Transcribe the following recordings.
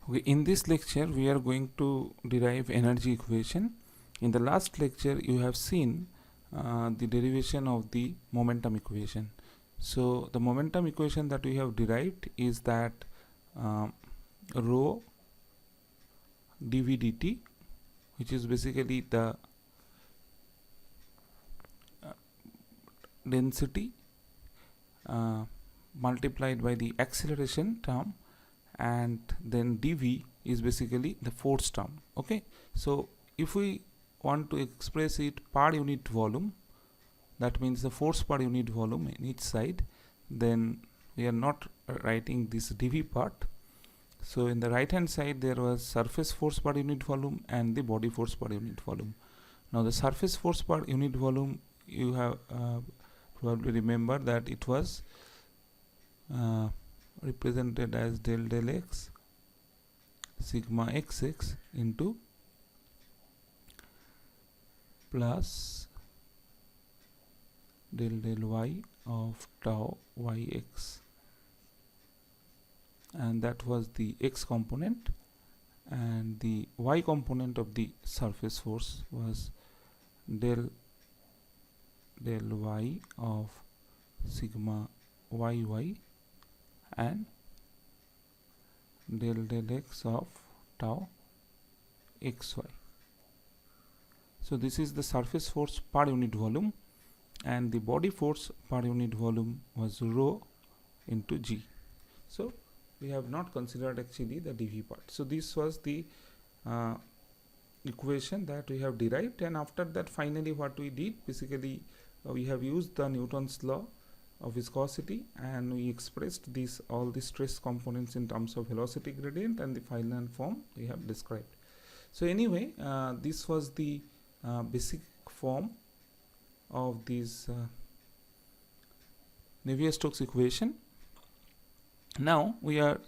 Okay, in this lecture we are going to derive energy equation. In the last lecture you have seen the derivation of the momentum equation. So the momentum equation that we have derived is that rho dv dt, which is basically the density multiplied by the acceleration term, and then dv is basically the force term. Okay, so if we want to express it per unit volume, that means the force per unit volume in each side, then we are not writing this dv part. So in the right hand side there was surface force per unit volume and the body force per unit volume. Now the surface force per unit volume, you have probably remember that it was represented as del x sigma xx into plus del y of tau yx, and that was the x component, and the y component of the surface force was del y of sigma yy and del x of tau xy. So this is the surface force per unit volume, and the body force per unit volume was rho into g. So we have not considered actually the dv part. So this was the equation that we have derived, and after that finally what we did, basically we have used the Newton's law of viscosity, and we expressed this all the stress components in terms of velocity gradient, and the final form we have described. So anyway, this was the basic form of this Navier-Stokes equation. Now we are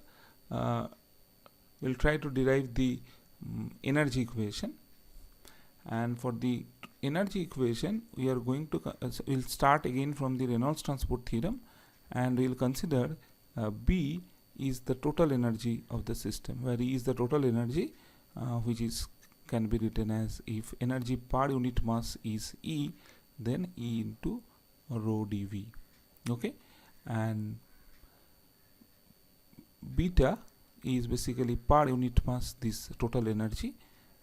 will try to derive the energy equation, and for the energy equation we are going to we'll start again from the Reynolds transport theorem, and we'll consider B is the total energy of the system, where E is the total energy, which is can be written as, if energy per unit mass is E, then E into rho dV. Okay, and beta is basically per unit mass this total energy,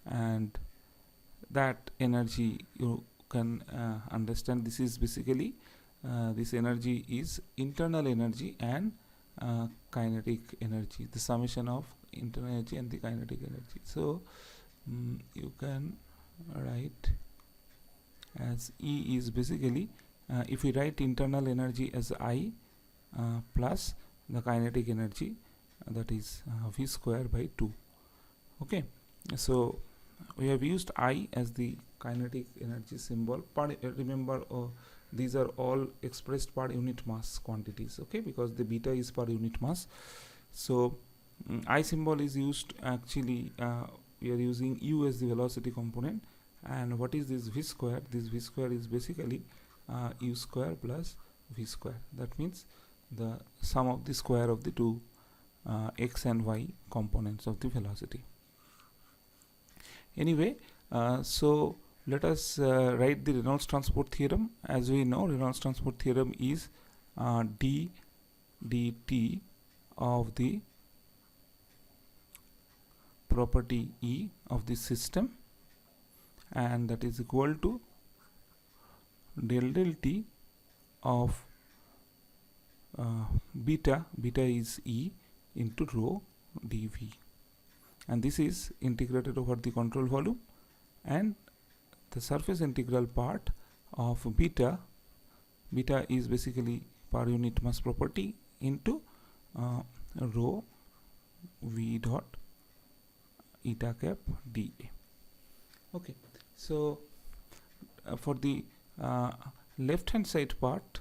and that energy you can understand, this is basically this energy is internal energy and kinetic energy, the summation of internal energy and the kinetic energy. So you can write as E is basically, if we write internal energy as I plus the kinetic energy, that is v square by 2. Okay, so we have used I as the kinetic energy symbol. Remember, these are all expressed per unit mass quantities, okay, because the beta is per unit mass. So I symbol is used, actually we are using u as the velocity component. And what is this v square? This v square is basically u square plus v square. That means the sum of the square of the two x and y components of the velocity. Anyway, so let us write the Reynolds transport theorem. As we know, Reynolds transport theorem is d dt of the property E of the system, and that is equal to del t of beta is E into rho dV, and this is integrated over the control volume, and the surface integral part of beta is basically per unit mass property into rho v dot eta cap dA. Okay, so for the left hand side part,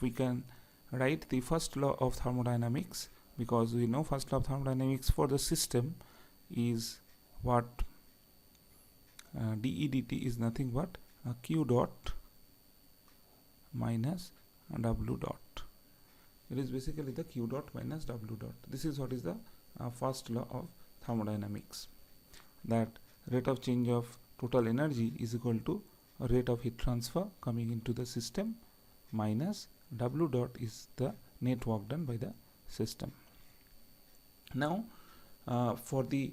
we can write the first law of thermodynamics, because we know first law of thermodynamics for the system is what dE dt is nothing but q dot minus w dot. It is basically the q dot minus w dot. This is what is the first law of thermodynamics, that rate of change of total energy is equal to rate of heat transfer coming into the system minus W dot is the net work done by the system. Now for the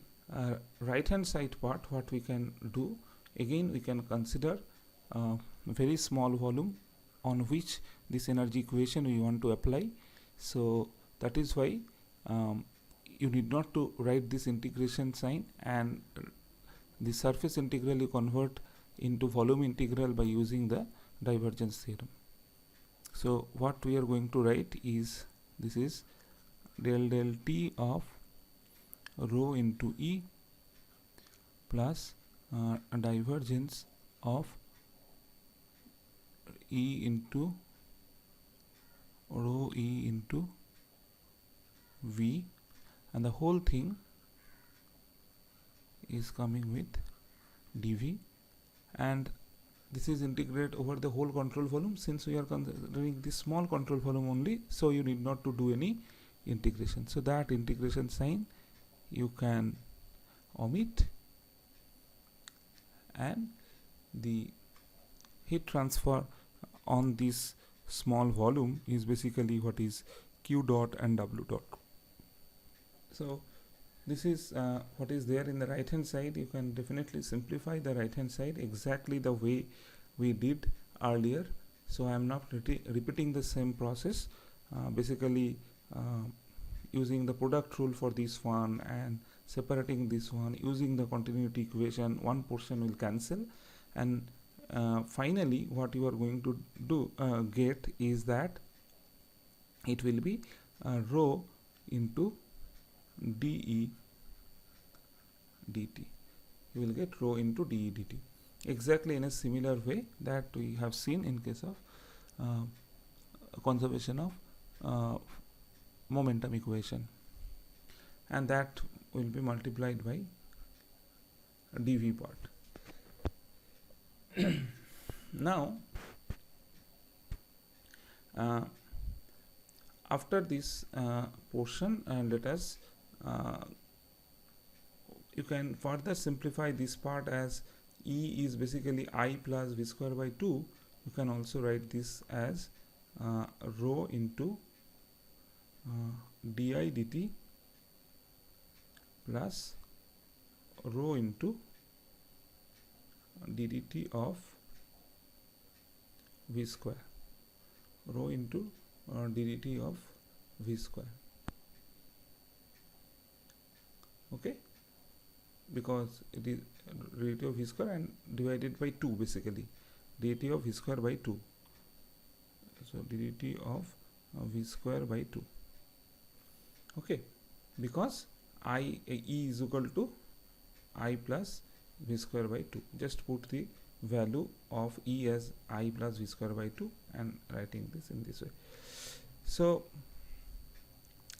right hand side part, what we can do, again we can consider very small volume on which this energy equation we want to apply. So that is why you need not to write this integration sign, and the surface integral you convert into volume integral by using the divergence theorem. So what we are going to write is, this is del T of rho into E plus a divergence of E into rho E into V, and the whole thing is coming with dV, and this is integrated over the whole control volume. Since we are considering this small control volume only, so you need not to do any integration. So that integration sign you can omit, and the heat transfer on this small volume is basically what is Q dot and W dot. So this is what is there in the right hand side. You can definitely simplify the right hand side exactly the way we did earlier. So I am not repeating the same process, basically using the product rule for this one and separating this one, using the continuity equation, one portion will cancel, and finally what you are going to do get is that it will be rho into dE dt. You will get rho into dE dt, exactly in a similar way that we have seen in case of conservation of momentum equation, and that will be multiplied by dV part. Now after this portion, let us you can further simplify this part as E is basically I plus V square by 2. You can also write this as rho into di dt plus rho into ddt of V square, rho into ddt of V square. Okay, because it is ddt of V square and divided by 2, basically ddt of V square by 2. So ddt of V square by 2. Okay, because E is equal to I plus V square by 2. Just put the value of E as I plus V square by 2 and writing this in this way. So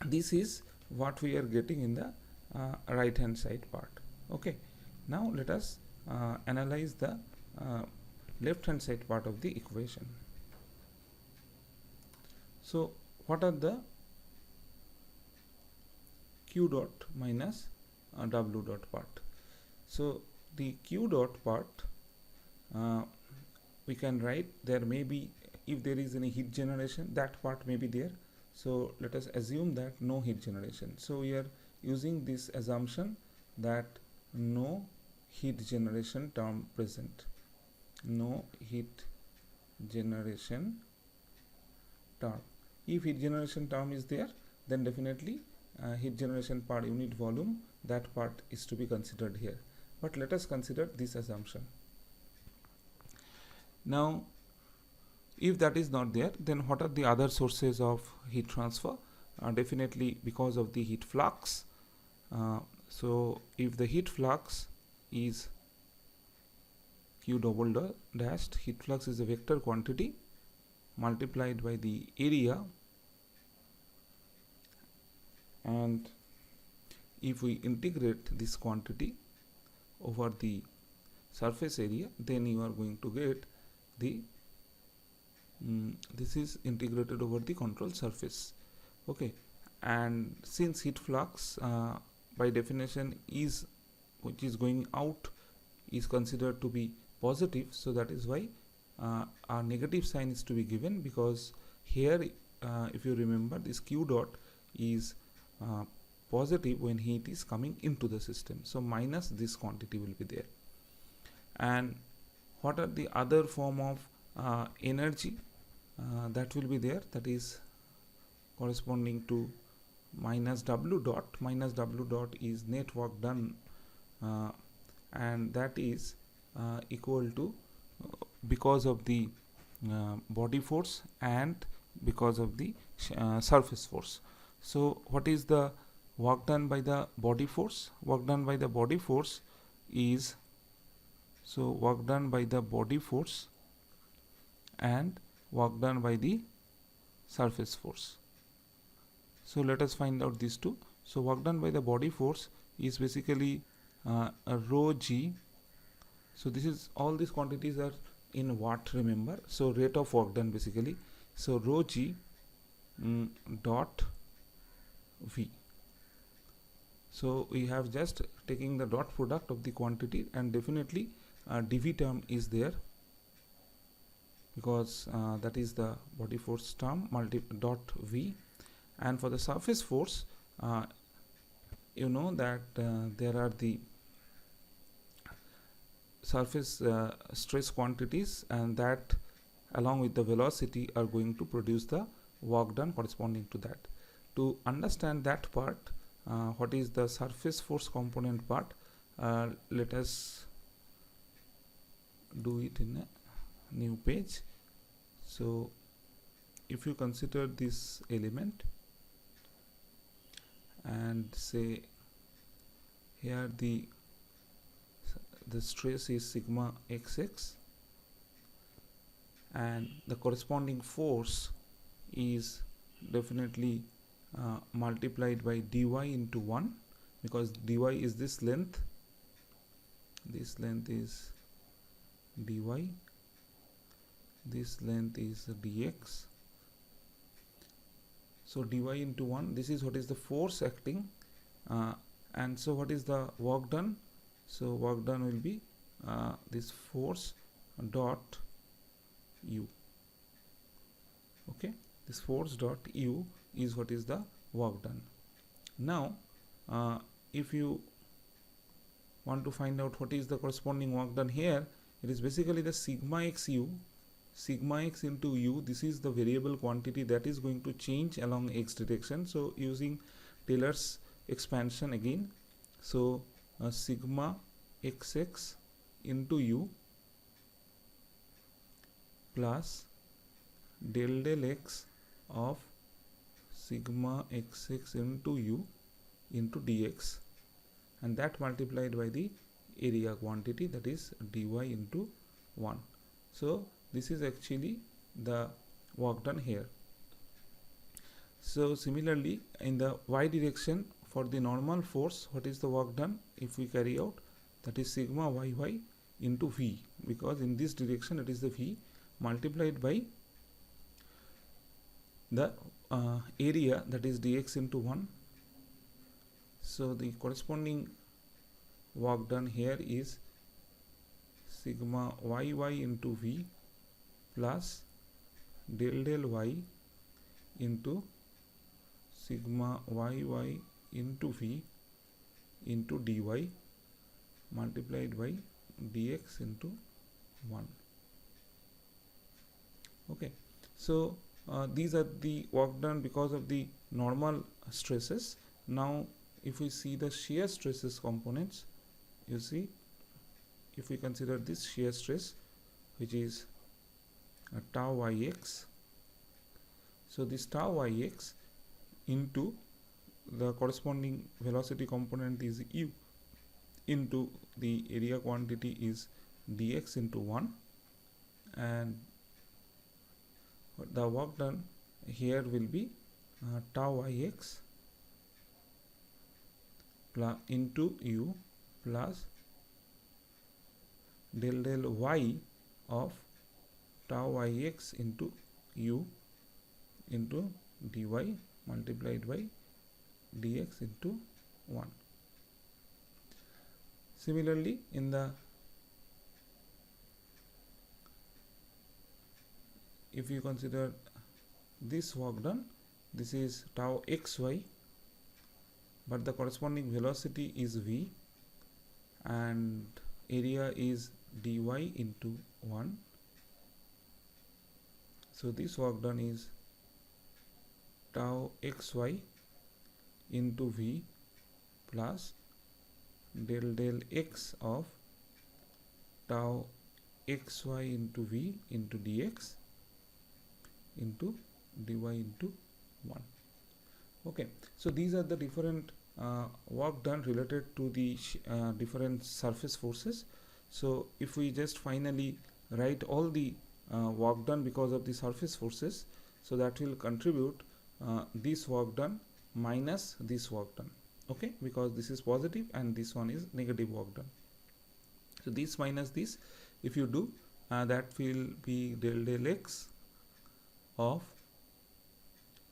this is what we are getting in the right hand side part. Okay, now let us analyze the left hand side part of the equation. So what are the Q dot minus W dot part? So the Q dot part, we can write, there may be, if there is any heat generation, that part may be there. So let us assume that no heat generation. So we are using this assumption that no heat generation term present. No heat generation term. If heat generation term is there, then definitely heat generation per unit volume, that part is to be considered here. But let us consider this assumption. Now if that is not there, then what are the other sources of heat transfer? Definitely because of the heat flux. So if the heat flux is Q double dashed, heat flux is a vector quantity multiplied by the area, and if we integrate this quantity over the surface area, then you are going to get the this is integrated over the control surface. Okay, and since heat flux by definition is which is going out is considered to be positive, so that is why our negative sign is to be given, because here if you remember, this q dot is positive when heat is coming into the system, so minus this quantity will be there. And what are the other form of energy that will be there, that is corresponding to minus w dot. Minus w dot is net work done, and that is equal to because of the body force and because of the surface force. So what is the work done by the body force? Work done by the body force is, so work done by the body force and work done by the surface force. So let us find out these two. So work done by the body force is basically a rho g. So this is, all these quantities are in watt, remember, so rate of work done basically. So rho g dot v. So we have just taking the dot product of the quantity, and definitely dv term is there, because that is the body force term dot v. And for the surface force, you know that there are the surface stress quantities, and that along with the velocity are going to produce the work done corresponding to that. To understand that part, what is the surface force component part, let us do it in a new page. So if you consider this element and say here the stress is sigma xx, and the corresponding force is definitely multiplied by dy into 1, because dy is this length is dy, this length is dx. So dy into 1, this is what is the force acting, and so what is the work done? So work done will be this force dot u. Okay, this force dot u is what is the work done. Now if you want to find out what is the corresponding work done here, it is basically the sigma x u, sigma x into u. This is the variable quantity that is going to change along x direction. So using Taylor's expansion again, so sigma xx into u plus del x of sigma xx into u into dx, and that multiplied by the area quantity, that is dy into 1. So this is actually the work done here. So similarly in the y direction, for the normal force, what is the work done if we carry out? That is sigma yy into v, because in this direction it is the v multiplied by the area, that is dx into 1. So the corresponding work done here is sigma yy into v plus del y into sigma yy into v into dy multiplied by dx into 1. Okay, so these are the work done because of the normal stresses. Now if we see the shear stresses components, you see, if we consider this shear stress, which is tau ix, so this tau ix into the corresponding velocity component is u into the area quantity is dx into 1, and the work done here will be tau ix plus into u plus del y of tau ix into u into dy multiplied by dx into 1. Similarly, if you consider this work done, this is tau xy, but the corresponding velocity is v and area is dy into 1. So this work done is tau xy into v plus del x of tau xy into v into dx into dy into 1. Okay, so these are the different work done related to the different surface forces. So if we just finally write all the work done because of the surface forces, so that will contribute this work done minus this work done. Okay, because this is positive and this one is negative work done. So this minus this, if you do, that will be del x of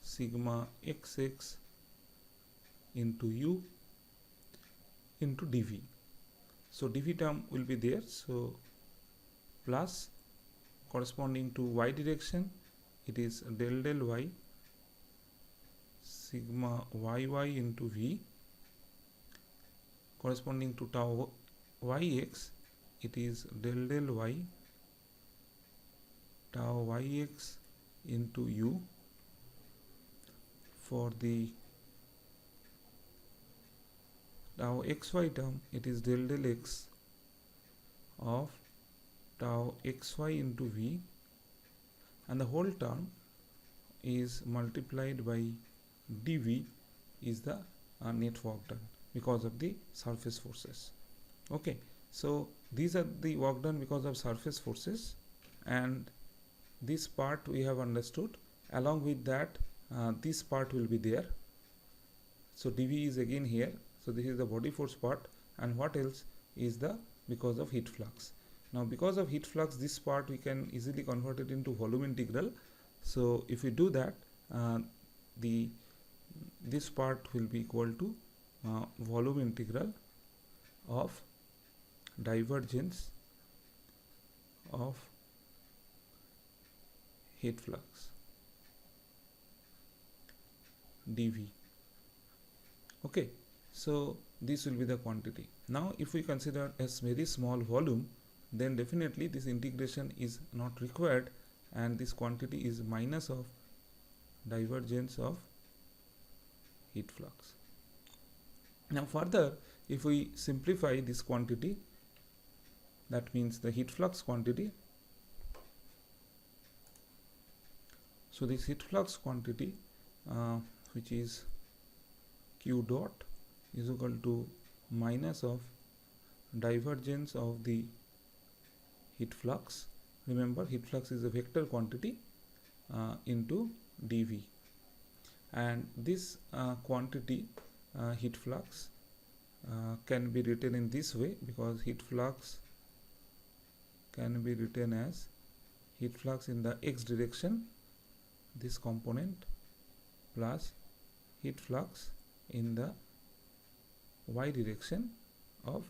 sigma xx into u into dv. So dv term will be there, so plus corresponding to y direction, it is del y sigma yy into v, corresponding to tau yx, it is del y tau yx into u. For the tau xy term, it is del x of tau xy into v, and the whole term is multiplied by dv is the net work done because of the surface forces. Okay, so these are the work done because of surface forces, and this part we have understood. Along with that, this part will be there. So dv is again here. So this is the body force part, and what else is the because of heat flux. Now because of heat flux, this part we can easily convert it into volume integral. So if we do that, this part will be equal to volume integral of divergence of heat flux dv. Okay, so this will be the quantity. Now if we consider as very small volume, then definitely this integration is not required, and this quantity is minus of divergence of heat flux. Now further, if we simplify this quantity, that means the heat flux quantity. So this heat flux quantity, which is q dot, is equal to minus of divergence of the heat flux. Remember, heat flux is a vector quantity into dv, and this quantity heat flux can be written in this way, because heat flux can be written as heat flux in the x direction, this component, plus heat flux in the y direction of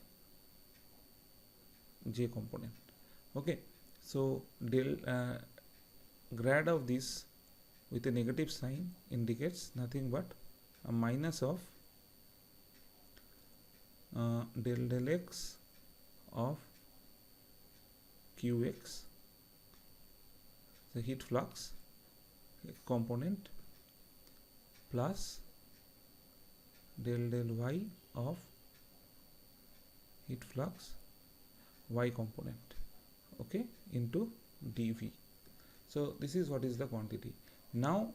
j component. Okay, so del grad of this with a negative sign indicates nothing but a minus of del x of qx, the heat flux component, plus del y of heat flux y component, okay, into dv. So this is what is the quantity. Now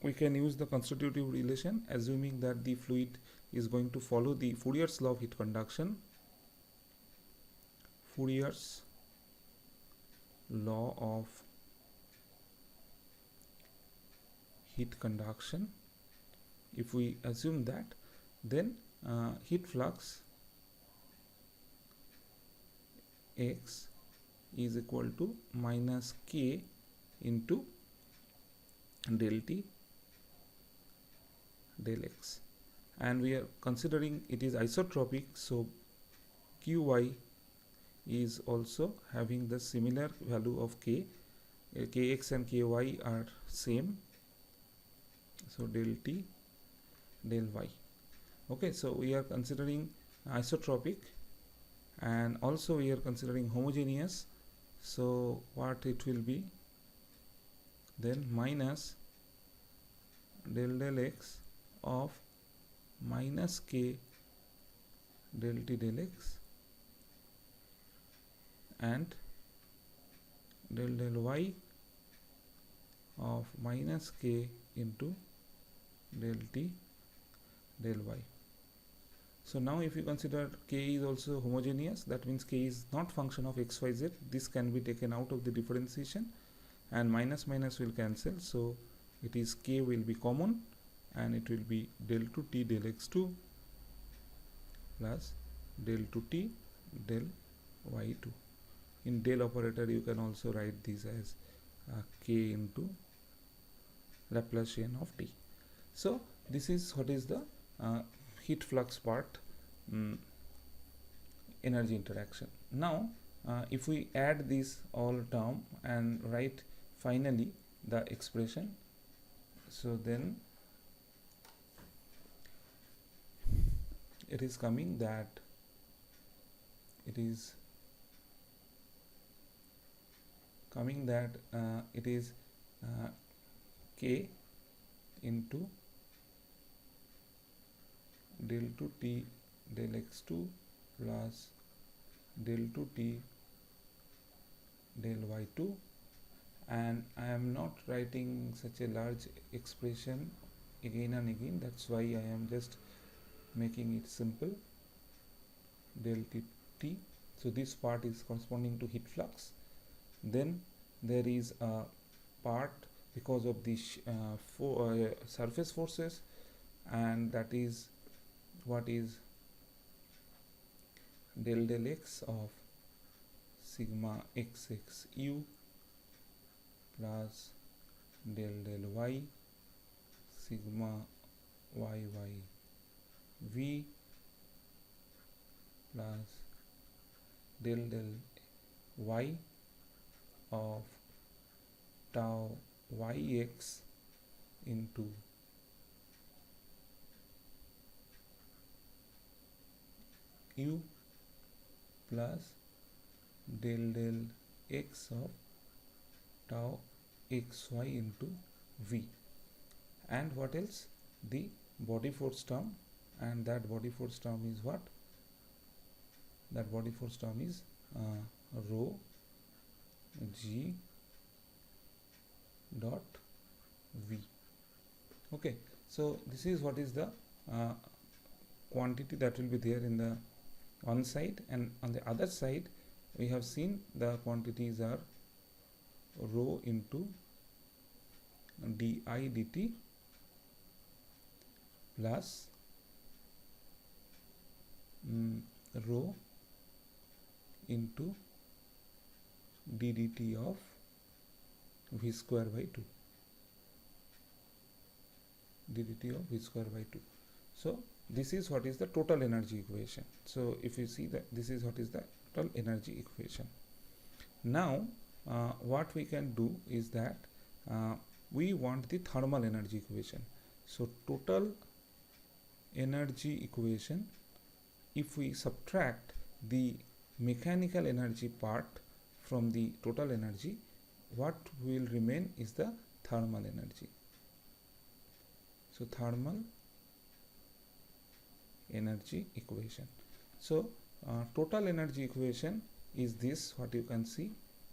we can use the constitutive relation, assuming that the fluid is going to follow the Fourier's law of heat conduction. Fourier's law of heat conduction. If we assume that, then heat flux x is equal to minus k into del t del x, and we are considering it is isotropic, so Qy is also having the similar value of k. Kx and ky are same, so del t del y. Okay, so we are considering isotropic, and also we are considering homogeneous, so what it will be then minus del x of minus k del t del x and del y of minus k into del t del y. So now if you consider k is also homogeneous, that means k is not function of x, y, z. This can be taken out of the differentiation, and minus minus will cancel, so it is k will be common, and it will be del 2t del x2 plus del 2t del y2. In del operator you can also write this as k into Laplacian of t. So this is what is the heat flux part energy interaction. Now if we add this all term and write finally the expression, so then it is coming that it is k into del 2t del x2 plus del 2t del y2, and I am not writing such a large expression again and again, that's why I am just making it simple, del t. So this part is corresponding to heat flux. Then there is a part because of the surface forces, and that is what is del x of sigma xx u plus del y sigma yy v plus del y of tau yx into u plus del x of tau xy into v. And what else? The body force term, and that body force term is what? That body force term is rho g dot v. Okay, so this is what is the quantity that will be there in the one side, and on the other side we have seen the quantities are rho into di dt plus rho into ddt of v square by 2, ddt of v square by 2. So this is what is the total energy equation. So if you see that this is what is the total energy equation. Now what we can do is that we want the thermal energy equation. So total energy equation, if we subtract the mechanical energy part from the total energy, what will remain is the thermal energy. So thermal energy equation. So total energy equation is this, what you can see,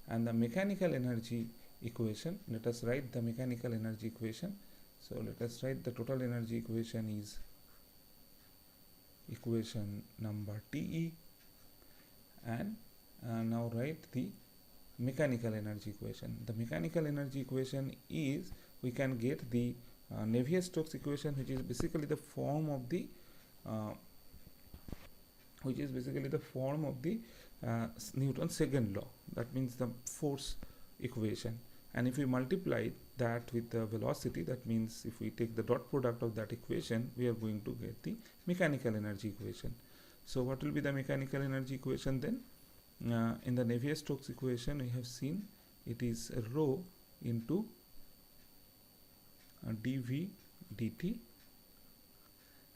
and the mechanical energy equation, let us write the mechanical energy equation. So let us write the total energy equation is equation number TE, and now write the mechanical energy equation. The mechanical energy equation is, we can get the Navier-Stokes equation, which is basically the form of the Newton's second law. That means the force equation, and if we multiply that with the velocity, that means if we take the dot product of that equation, we are going to get the mechanical energy equation. So what will be the mechanical energy equation then? In the Navier-Stokes equation, we have seen it is rho into dv dt,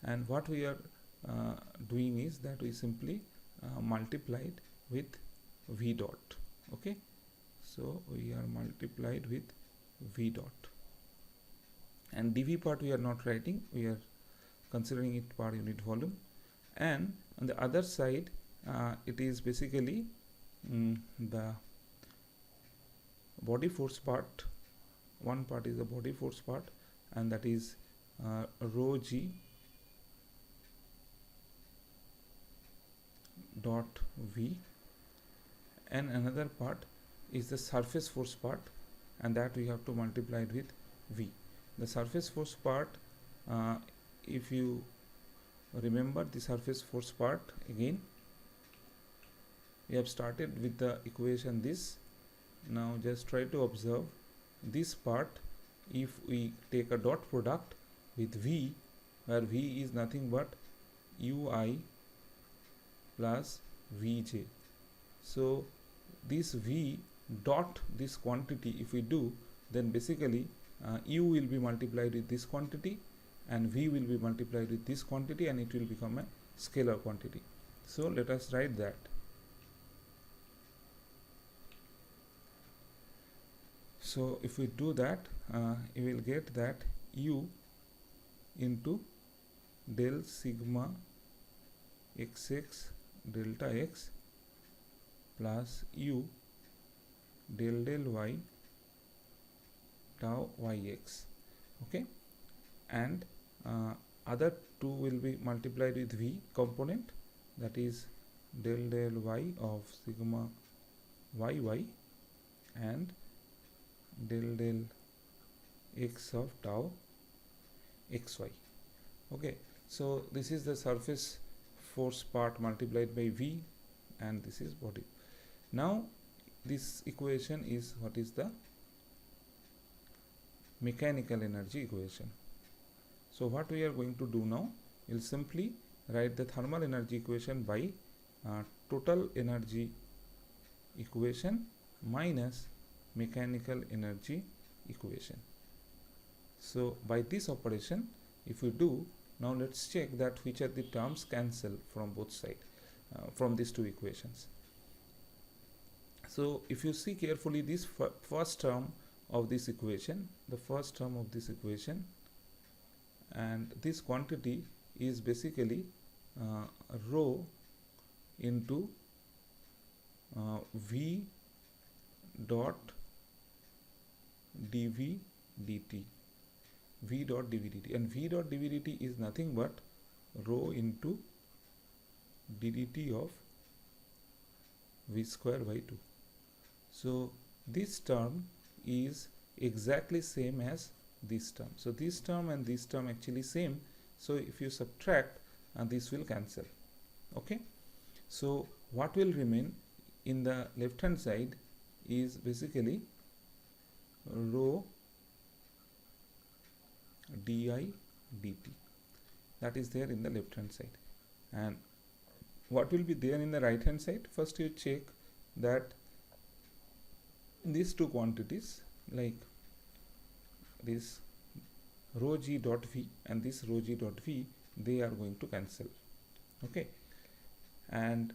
and what we are doing is that we simply multiplied with v dot. Okay, so we are multiplied with v dot, and dv part we are not writing, we are considering it per unit volume. And on the other side, it is basically the body force part. One part is the body force part, and that is rho g dot v, and another part is the surface force part, and that we have to multiply it with v. The surface force part, if you remember the surface force part again, we have started with the equation this. Now just try to observe this part. If we take a dot product with v, where v is nothing but ui plus vj, so this v dot this quantity, if we do, then basically u will be multiplied with this quantity and v will be multiplied with this quantity, and it will become a scalar quantity. So let us write that. So if we do that, you will get that u into del sigma xx delta x plus u del y tau yx. Okay, and other two will be multiplied with v component, that is del y of sigma yy and del x of tau xy. Okay, so this is the surface force part multiplied by v, and this is body. Now this equation is what is the mechanical energy equation. So what we are going to do now, we'll simply write the thermal energy equation by total energy equation minus mechanical energy equation. So by this operation, if we do, now let's check that which are the terms cancel from both sides, from these two equations. So if you see carefully, this first term of this equation, the first term of this equation, and this quantity is basically rho into v dot dv dt, v dot dv dt, and v dot dv dt is nothing but rho into ddt of v square by 2. So this term is exactly same as this term. So this term and this term actually same. So if you subtract, this will cancel. Okay, so what will remain in the left hand side is basically rho di dt, that is there in the left hand side. And what will be there in the right hand side? First you check that these two quantities, like this rho g dot v and this rho g dot v, they are going to cancel. Okay, and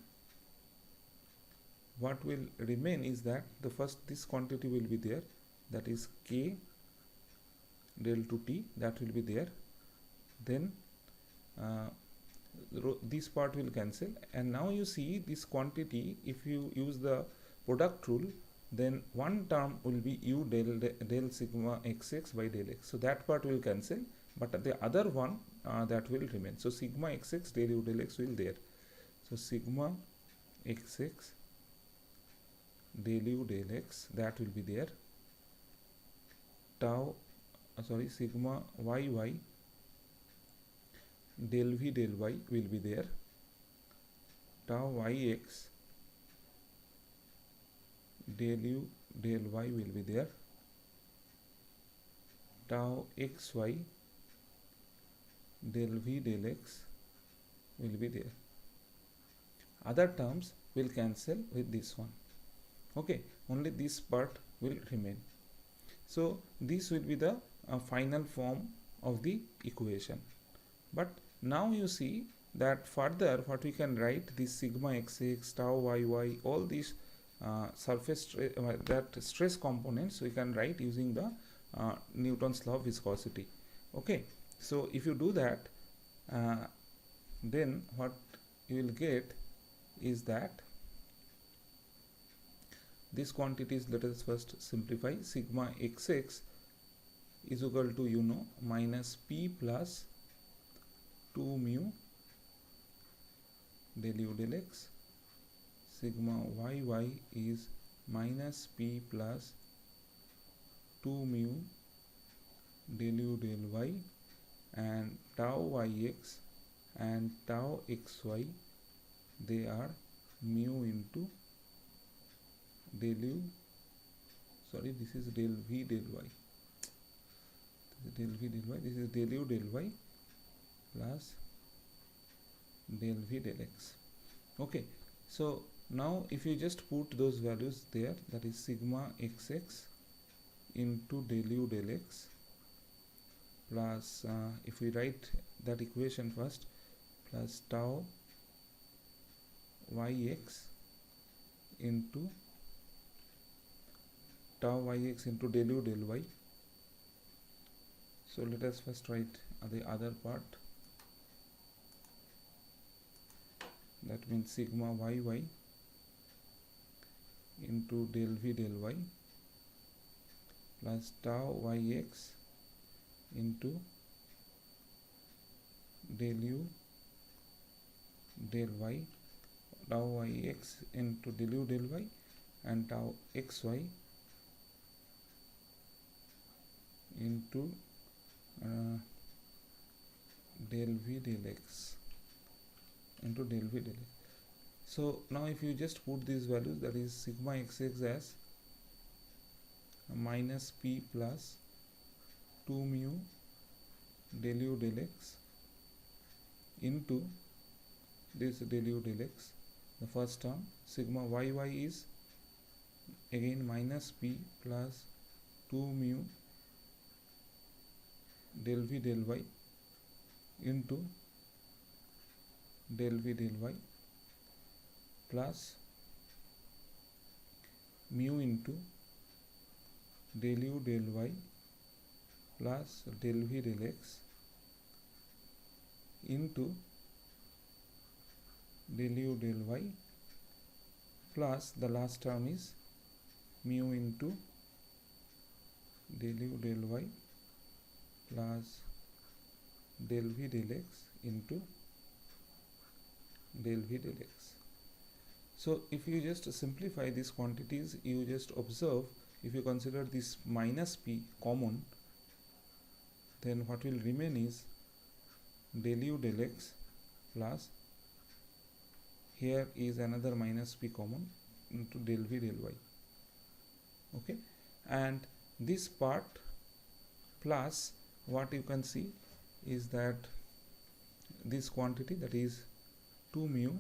what will remain is that the first this quantity will be there, that is k del to t, that will be there. Then this part will cancel, and now you see this quantity, if you use the product rule, then one term will be u del sigma xx by del x, so that part will cancel, but the other one that will remain. So sigma xx del u del x will there, so sigma xx del u del x, that will be there. Tau sigma yy del v del y will be there. Tau yx del u del y will be there. tau xy del v del x will be there. Other terms will cancel with this one. Okay, only this part will remain. So this will be the final form of the equation. But now you see that further what we can write, this sigma xx, tau yy, all these surface that stress components we can write using the Newton's law of viscosity. Okay, so if you do that, then what you will get is that these quantities, let us first simplify. Sigma xx is equal to, you know, minus p plus 2 mu del u del x. Sigma yy is minus p plus 2 mu del u del y, and tau yx and tau xy, they are mu into del u, sorry, this is del v del y, del v del y, this is del u del y plus del v del x. Okay, so now if you just put those values there, that is sigma xx into del u del x plus if we write that equation first, plus tau yx into tau yx into del u del y. So let us first write the other part. That means sigma yy into del v del y plus tau yx into del u del y, tau yx into del u del y, and tau xy into del v del x into del v del x. So now if you just put these values, that is sigma xx as minus p plus 2 mu del u del x into this del u del x, the first term. Sigma yy is again minus p plus 2 mu del v del y into del v del y plus mu into del u del y plus del v del x into del u del y plus the last term is mu into del u del y plus del v del x into del v del x. So if you just simplify these quantities, you just observe, if you consider this minus p common, then what will remain is del u del x plus, here is another minus p common, into del v del y. Okay, and this part plus what you can see is that this quantity, that is 2 mu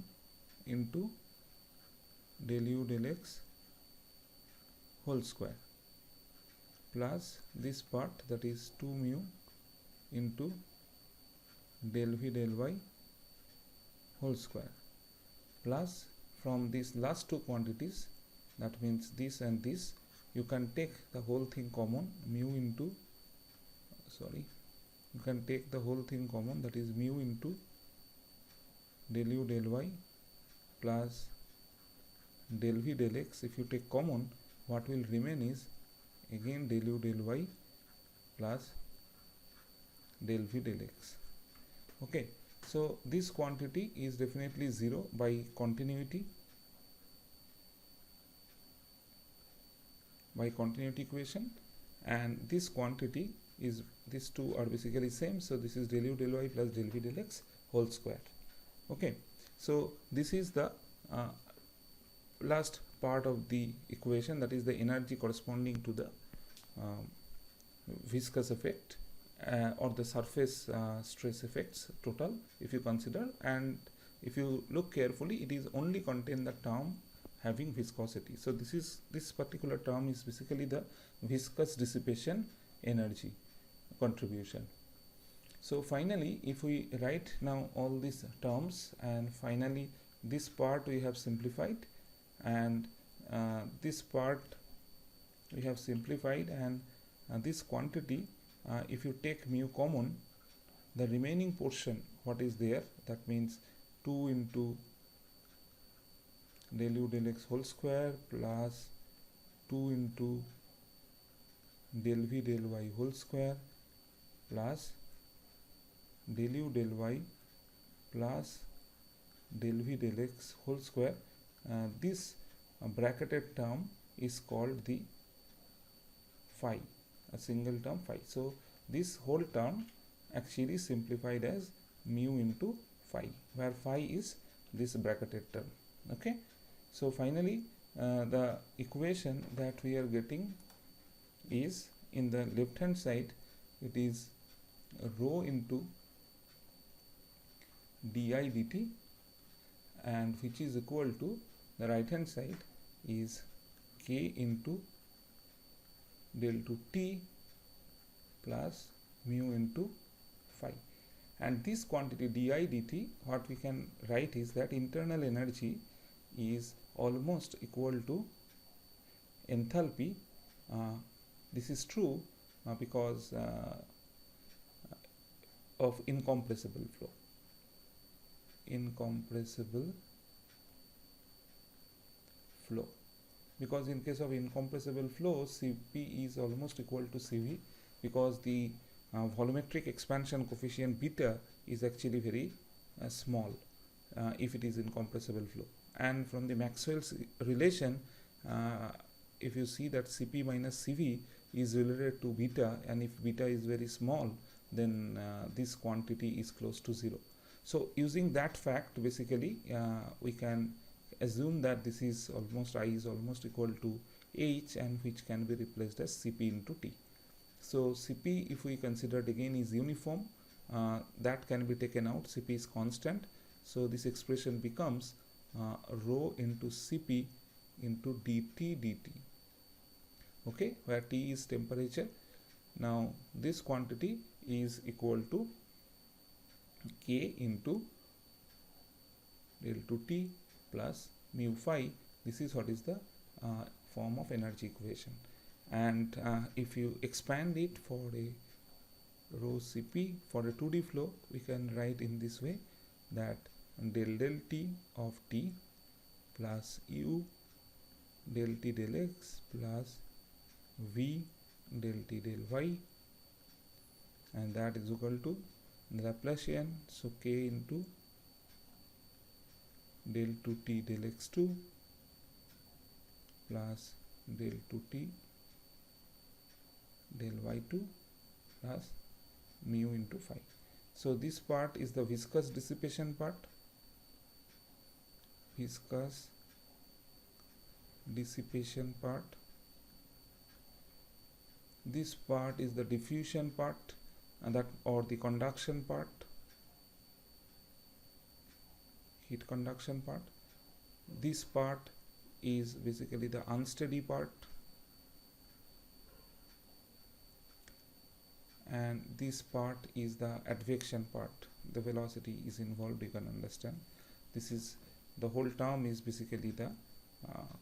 into del u del x whole square plus this part, that is 2 mu into del v del y whole square, plus from these last two quantities, that means this and this, you can take the whole thing common, mu into, sorry, you can take the whole thing common, that is mu into del u del y plus del v del x. If you take common, what will remain is again del u del y plus del v del x. Okay, so this quantity is definitely 0 by continuity equation, and this quantity is, these two are basically same, so this is del u del y plus del v del x whole square. Okay, so this is the last part of the equation, that is the energy corresponding to the viscous effect or the surface stress effects total, if you consider, and if you look carefully, it is only contain the term having viscosity. So this particular term is basically the viscous dissipation energy contribution. So finally, if we write now all these terms, and finally this part we have simplified, and this part we have simplified, and this quantity, if you take mu common, the remaining portion what is there, that means 2 into del u del x whole square plus 2 into del v del y whole square plus del u del y plus del v del x whole square. This bracketed term is called the phi, a single term phi. So this whole term actually simplified as mu into phi, where phi is this bracketed term. Okay, so finally the equation that we are getting is, in the left hand side it is rho into di dt, and which is equal to, the right hand side is k into del to t plus mu into phi. And this quantity di dt, what we can write is that internal energy is almost equal to enthalpy. This is true because of incompressible flow. Because in case of incompressible flow, Cp is almost equal to Cv, because the volumetric expansion coefficient beta is actually very small if it is incompressible flow. And from the Maxwell's relation, if you see that Cp minus Cv is related to beta, and if beta is very small, then this quantity is close to 0. So using that fact, basically we can assume that this is almost, I is almost equal to H, and which can be replaced as Cp into T. So Cp, if we consider it again, is uniform, that can be taken out. Cp is constant, so this expression becomes rho into Cp into dt dt. Okay, where T is temperature. Now this quantity is equal to K into del to T plus mu phi. This is what is the form of energy equation. And if you expand it for a rho Cp for a 2D flow, we can write in this way, that del del T of T plus U del T del X plus V del T del Y, and that is equal to the Laplacian, so K into del 2T del X2 plus del 2T del Y2 plus mu into phi. So this part is the viscous dissipation part. Viscous dissipation part. This part is the diffusion part, and that, or the conduction part, heat conduction part. This part is basically the unsteady part, and this part is the advection part. The velocity is involved, you can understand. This is, the whole term is basically the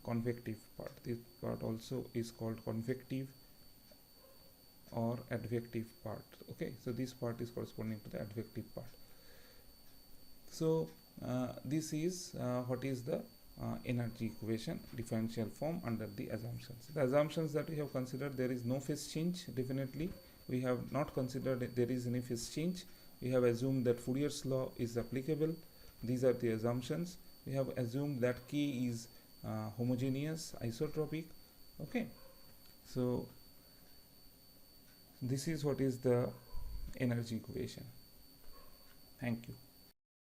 convective part. This part also is called convective or advective part. Okay, so this part is corresponding to the advective part. So this is what is the energy equation differential form under the assumptions. The assumptions that we have considered, there is no phase change. Definitely we have not considered that there is any phase change. We have assumed that Fourier's law is applicable. These are the assumptions. We have assumed that K is homogeneous, isotropic. Okay, so this is what is the energy equation. Thank you.